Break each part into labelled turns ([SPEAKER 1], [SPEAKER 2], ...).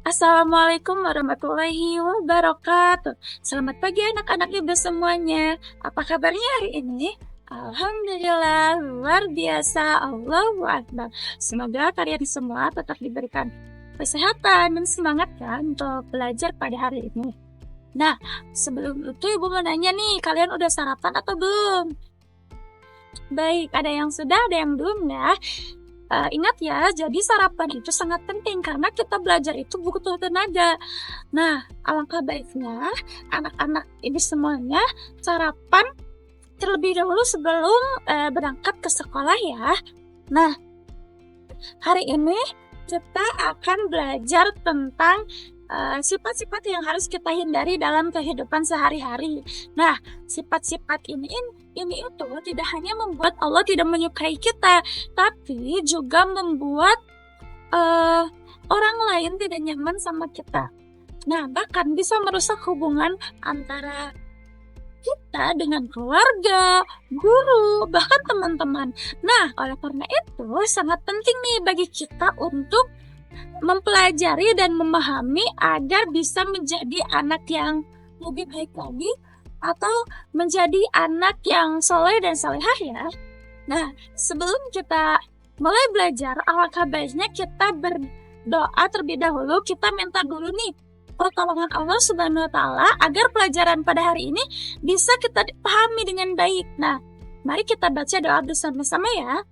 [SPEAKER 1] Assalamualaikum warahmatullahi wabarakatuh. Selamat pagi anak-anak ibu semuanya. Apa kabarnya hari ini? Alhamdulillah, luar biasa. Allahu Akbar. Semoga kalian semua tetap diberikan kesehatan dan semangat ya untuk belajar pada hari ini. Nah, sebelum itu ibu mau nanya nih, kalian udah sarapan atau belum? Baik, ada yang sudah, ada yang belum ya. Ingat ya, jadi sarapan itu sangat penting karena kita belajar itu butuh tenaga. Nah, alangkah baiknya anak-anak ini semuanya sarapan terlebih dahulu sebelum berangkat ke sekolah ya. Nah, hari ini kita akan belajar tentang sifat-sifat yang harus kita hindari dalam kehidupan sehari-hari. Nah, sifat-sifat ini itu tidak hanya membuat Allah tidak menyukai kita, tapi juga membuat orang lain tidak nyaman sama kita. Nah, bahkan bisa merusak hubungan antara kita dengan keluarga, guru, bahkan teman-teman. Nah, oleh karena itu sangat penting nih bagi kita untuk mempelajari dan memahami agar bisa menjadi anak yang lebih baik lagi atau menjadi anak yang soleh dan salehah ya. Nah, sebelum kita mulai belajar, alangkah baiknya kita berdoa terlebih dahulu. Kita minta dulu nih pertolongan Allah Subhanahu wa Ta'ala agar pelajaran pada hari ini bisa kita pahami dengan baik. Nah, mari kita baca doa bersama-sama ya.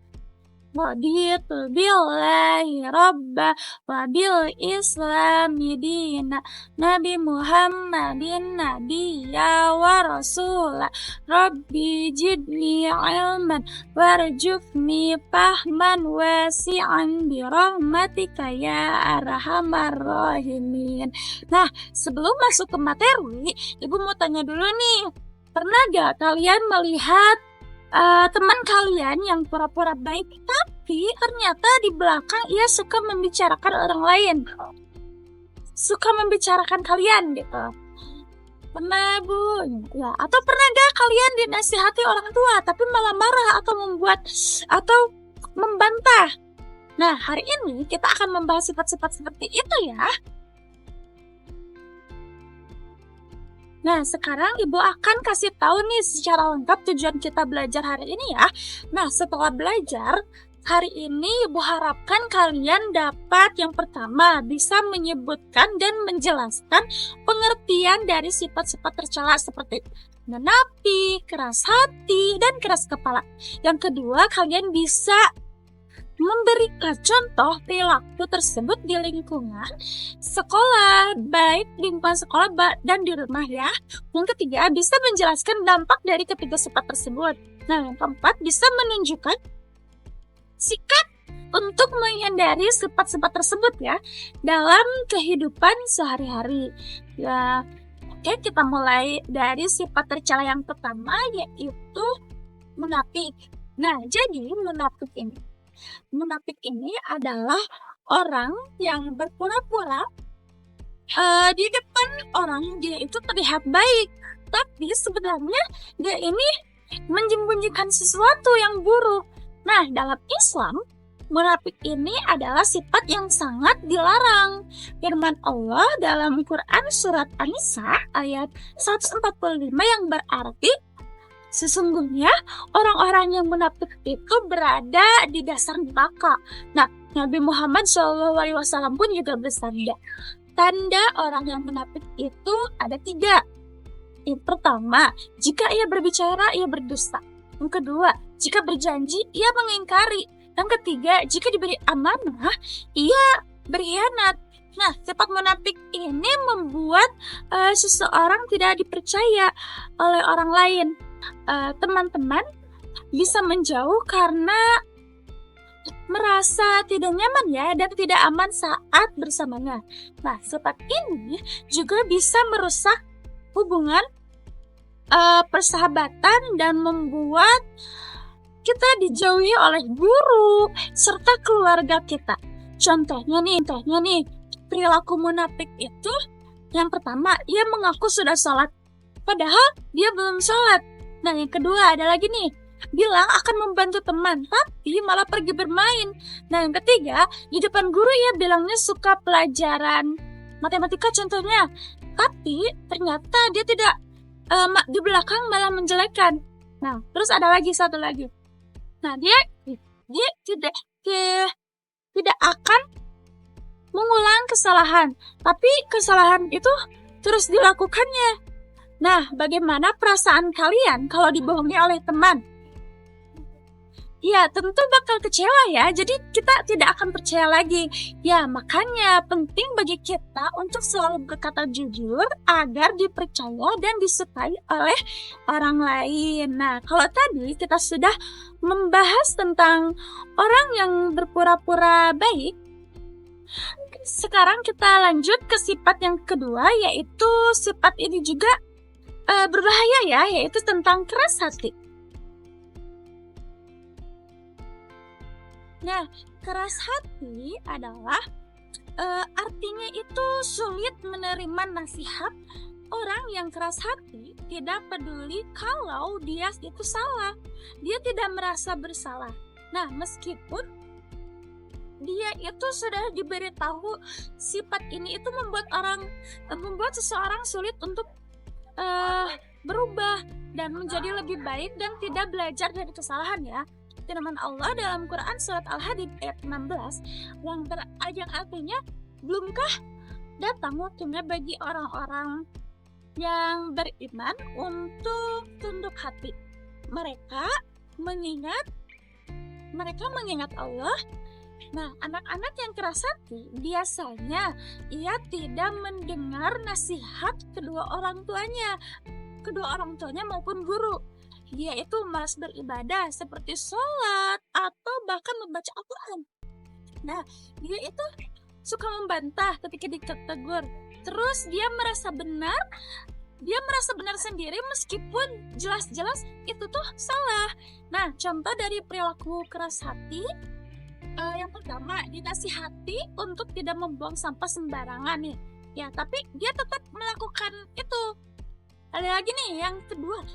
[SPEAKER 1] Raditu billahi rabba wa bil islami dina Nabi Muhammadin nabiyya wa rasula Rabbi jidni ilman warjufni fahman wasi'an birahmatika ya arhamar rahimin. Nah, sebelum masuk ke materi, ibu mau tanya dulu nih, pernah gak kalian melihat teman kalian yang pura-pura baik, tapi ternyata di belakang ia suka membicarakan orang lain, suka membicarakan kalian gitu? Pernah bu? Ya. Atau pernah gak kalian dinasihati orang tua tapi malah marah atau membuat atau membantah? Nah, hari ini kita akan membahas sifat-sifat seperti itu ya. Nah, sekarang ibu akan kasih tahu nih secara lengkap tujuan kita belajar hari ini ya. Nah, setelah belajar, hari ini ibu harapkan kalian dapat yang pertama bisa menyebutkan dan menjelaskan pengertian dari sifat-sifat tercela seperti menapi, keras hati, dan keras kepala. Yang kedua, kalian bisa memberikan contoh perilaku tersebut di lingkungan sekolah, baik lingkungan sekolah dan di rumah ya. Yang ketiga, bisa menjelaskan dampak dari ketiga sifat tersebut. Nah, yang keempat, bisa menunjukkan sikap untuk menghindari sifat-sifat tersebut ya dalam kehidupan sehari-hari. Ya, oke, kita mulai dari sifat tercela yang pertama, yaitu munafik. Nah, jadi munafik ini adalah orang yang berpura-pura di depan orang dia itu terlihat baik, tapi sebenarnya dia ini menyembunyikan sesuatu yang buruk. Nah, dalam Islam, munafik ini adalah sifat yang sangat dilarang. Firman Allah dalam Quran surat An-Nisa ayat 145 yang berarti, sesungguhnya orang-orang yang munafik itu berada di dasar neraka. Nah, Nabi Muhammad SAW pun juga bersabda, tanda orang yang munafik itu ada 3. Yang pertama, jika ia berbicara, ia berdusta. Yang kedua, jika berjanji, ia mengingkari. Yang ketiga, jika diberi amanah, ia berkhianat. Nah, sifat munafik ini membuat seseorang tidak dipercaya oleh orang lain. Teman-teman bisa menjauh karena merasa tidak nyaman ya dan tidak aman saat bersamanya. Nah, sifat ini juga bisa merusak hubungan persahabatan dan membuat kita dijauhi oleh guru serta keluarga kita. Contohnya nih, perilaku munafik itu yang pertama, ia mengaku sudah sholat, padahal dia belum sholat. Nah, yang kedua ada lagi nih, bilang akan membantu teman, tapi malah pergi bermain. Nah, yang ketiga, di depan guru ia bilangnya suka pelajaran matematika contohnya. Tapi ternyata dia tidak di belakang malah menjelekkan. Nah, terus ada lagi satu lagi. Nah, dia tidak akan mengulang kesalahan, tapi kesalahan itu terus dilakukannya. Nah, bagaimana perasaan kalian kalau dibohongi oleh teman? Ya, tentu bakal kecewa ya, jadi kita tidak akan percaya lagi. Ya, makanya penting bagi kita untuk selalu berkata jujur agar dipercaya dan disukai oleh orang lain. Nah, kalau tadi kita sudah membahas tentang orang yang berpura-pura baik, sekarang kita lanjut ke sifat yang kedua, yaitu sifat ini juga berbahaya ya, yaitu tentang keras hati. Nah, keras hati adalah artinya itu sulit menerima nasihat. Orang yang keras hati tidak peduli kalau dia itu salah. Dia tidak merasa bersalah. Nah, meskipun dia itu sudah diberitahu sifat ini itu membuat seseorang sulit untuk berubah dan menjadi lebih baik dan tidak belajar dari kesalahan ya. Firman Allah dalam Quran surat Al-Hadid ayat 16 yang artinya, belumkah datang waktunya bagi orang-orang yang beriman untuk tunduk hati. Mereka mengingat Allah. Nah, anak-anak yang keras hati biasanya ia tidak mendengar nasihat kedua orang tuanya maupun guru. Dia itu malas beribadah seperti sholat atau bahkan membaca Al-Quran. Nah, dia itu suka membantah ketika ditegur. Terus dia merasa benar sendiri meskipun jelas-jelas itu tuh salah. Nah, contoh dari perilaku keras hati, yang pertama, dinasihati untuk tidak membuang sampah sembarangan nih. Ya, tapi dia tetap melakukan itu. Ada lagi nih, yang kedua,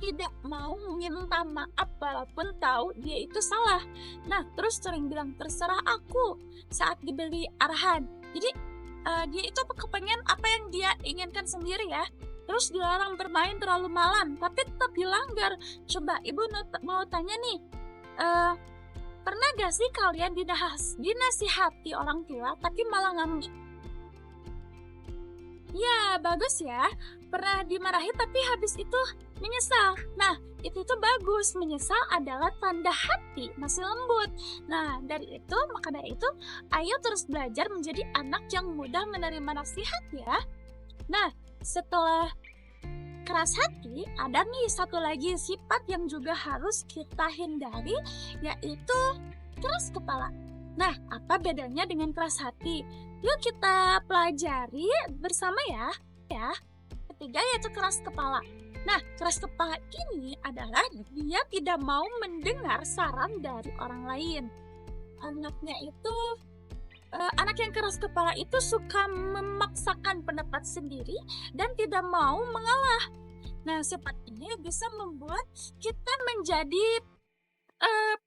[SPEAKER 1] tidak mau minta maaf walaupun tahu dia itu salah. Nah, terus sering bilang terserah aku saat diberi arahan. Jadi dia itu kepengen apa yang dia inginkan sendiri ya. Terus dilarang bermain terlalu malam, tapi tetap dilanggar. Coba ibu mau tanya nih, pernah gak sih kalian dinasihati orang tua tapi malah ngambek? Ya, bagus ya. Pernah dimarahi tapi habis itu menyesal. Nah, itu bagus. Menyesal adalah tanda hati masih lembut. Nah, maka dari itu, ayo terus belajar menjadi anak yang mudah menerima nasihat ya. Nah, setelah keras hati, ada nih satu lagi sifat yang juga harus kita hindari, yaitu keras kepala. Nah, apa bedanya dengan keras hati? Yuk kita pelajari bersama ya. Ketiga yaitu keras kepala. Nah, keras kepala ini adalah dia tidak mau mendengar saran dari orang lain. Anak yang keras kepala itu suka memaksakan pendapat sendiri dan tidak mau mengalah. Nah, sifat ini bisa membuat kita menjadi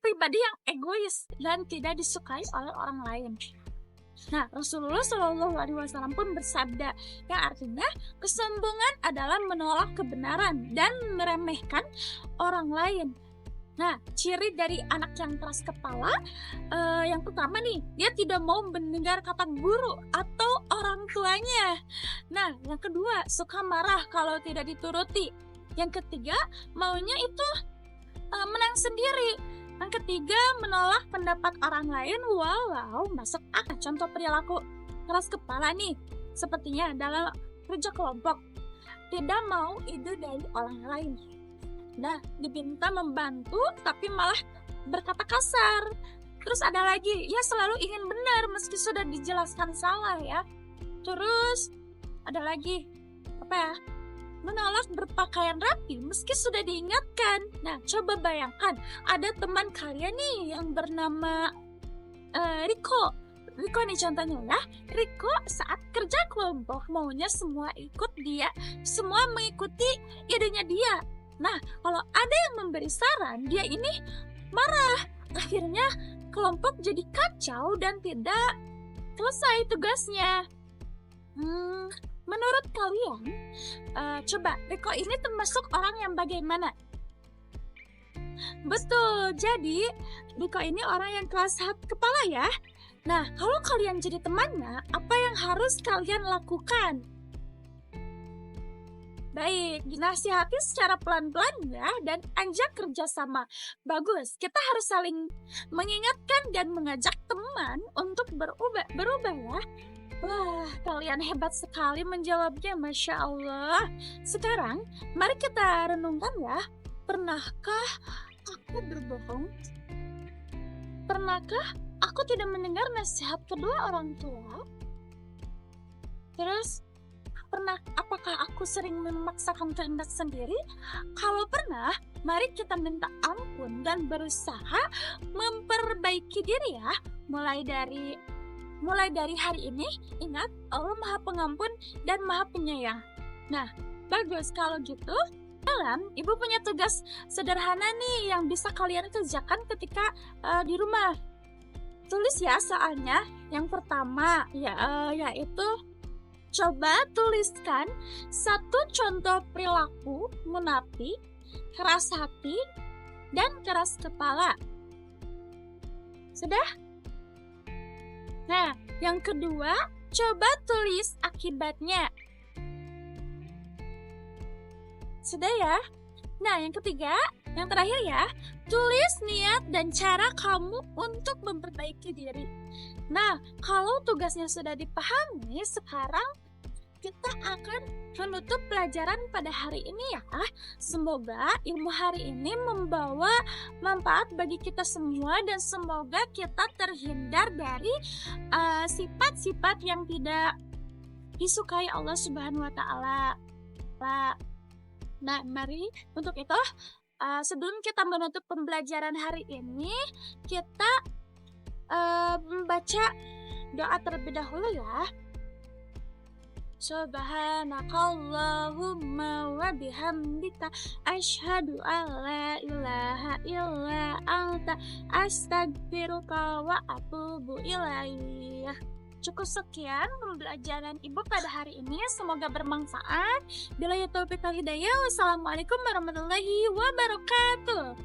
[SPEAKER 1] pribadi yang egois dan tidak disukai oleh orang lain. Nah, Rasulullah Shallallahu Alaihi Wasallam pun bersabda, yang artinya kesombongan adalah menolak kebenaran dan meremehkan orang lain. Nah, ciri dari anak yang keras kepala, yang pertama nih, dia tidak mau mendengar kata guru atau orang tuanya. Nah, yang kedua, suka marah kalau tidak dituruti. Yang ketiga, maunya itu menang sendiri. Yang ketiga, menolak pendapat orang lain walau masuk akal. Contoh perilaku keras kepala nih, sepertinya dalam kerja kelompok, tidak mau ide dari orang lain. Nah, diminta membantu tapi malah berkata kasar. Terus ada lagi, ya selalu ingin benar meski sudah dijelaskan salah ya. Terus ada lagi, menolak berpakaian rapi meski sudah diingatkan. Nah, coba bayangkan ada teman kalian nih yang bernama Riko nih contohnya ya. Riko saat kerja kelompok maunya semua mengikuti idenya dia. Nah, kalau ada yang memberi saran, dia ini marah. Akhirnya kelompok jadi kacau dan tidak selesai tugasnya. Hmm, menurut kalian, coba Riko ini termasuk orang yang bagaimana? Betul, jadi Riko ini orang yang keras kepala ya. Nah, kalau kalian jadi temannya, apa yang harus kalian lakukan? Baik, dinasihati secara pelan-pelan ya, dan ajak kerjasama. Bagus, kita harus saling mengingatkan dan mengajak teman untuk berubah ya. Wah, kalian hebat sekali menjawabnya, Masya Allah. Sekarang, mari kita renungkan ya. Pernahkah aku berbohong? Pernahkah aku tidak mendengar nasihat kedua orang tua? Terus, apakah aku sering memaksakan kehendak sendiri? Kalau pernah, mari kita minta ampun dan berusaha memperbaiki diri ya. Mulai dari hari ini, ingat Allah Maha Pengampun dan Maha Penyayang. Nah, bagus kalau gitu. Ibu punya tugas sederhana nih yang bisa kalian kerjakan ketika di rumah. Tulis ya soalnya. Yang pertama yaitu coba tuliskan satu contoh perilaku munafik, keras hati, dan keras kepala. Sudah? Nah, yang kedua, coba tulis akibatnya. Sudah ya? Nah, yang ketiga, yang terakhir ya, tulis niat dan cara kamu untuk memperbaiki diri. Nah, kalau tugasnya sudah dipahami, sekarang kita akan menutup pelajaran pada hari ini ya. Semoga ilmu hari ini membawa manfaat bagi kita semua dan semoga kita terhindar dari sifat-sifat yang tidak disukai Allah Subhanahu wa taala. Nah, mari untuk itu sebelum kita menutup pembelajaran hari ini, kita membaca doa terlebih dahulu ya. Subhanakallahumma wa bihamdika asyhadu an la ilaha illa anta astaghfiruka wa atubu ilaik. Cukup sekian pembelajaran Ibu pada hari ini, semoga bermanfaat. Billahi taufiq wal hidayah. Wassalamualaikum warahmatullahi wabarakatuh.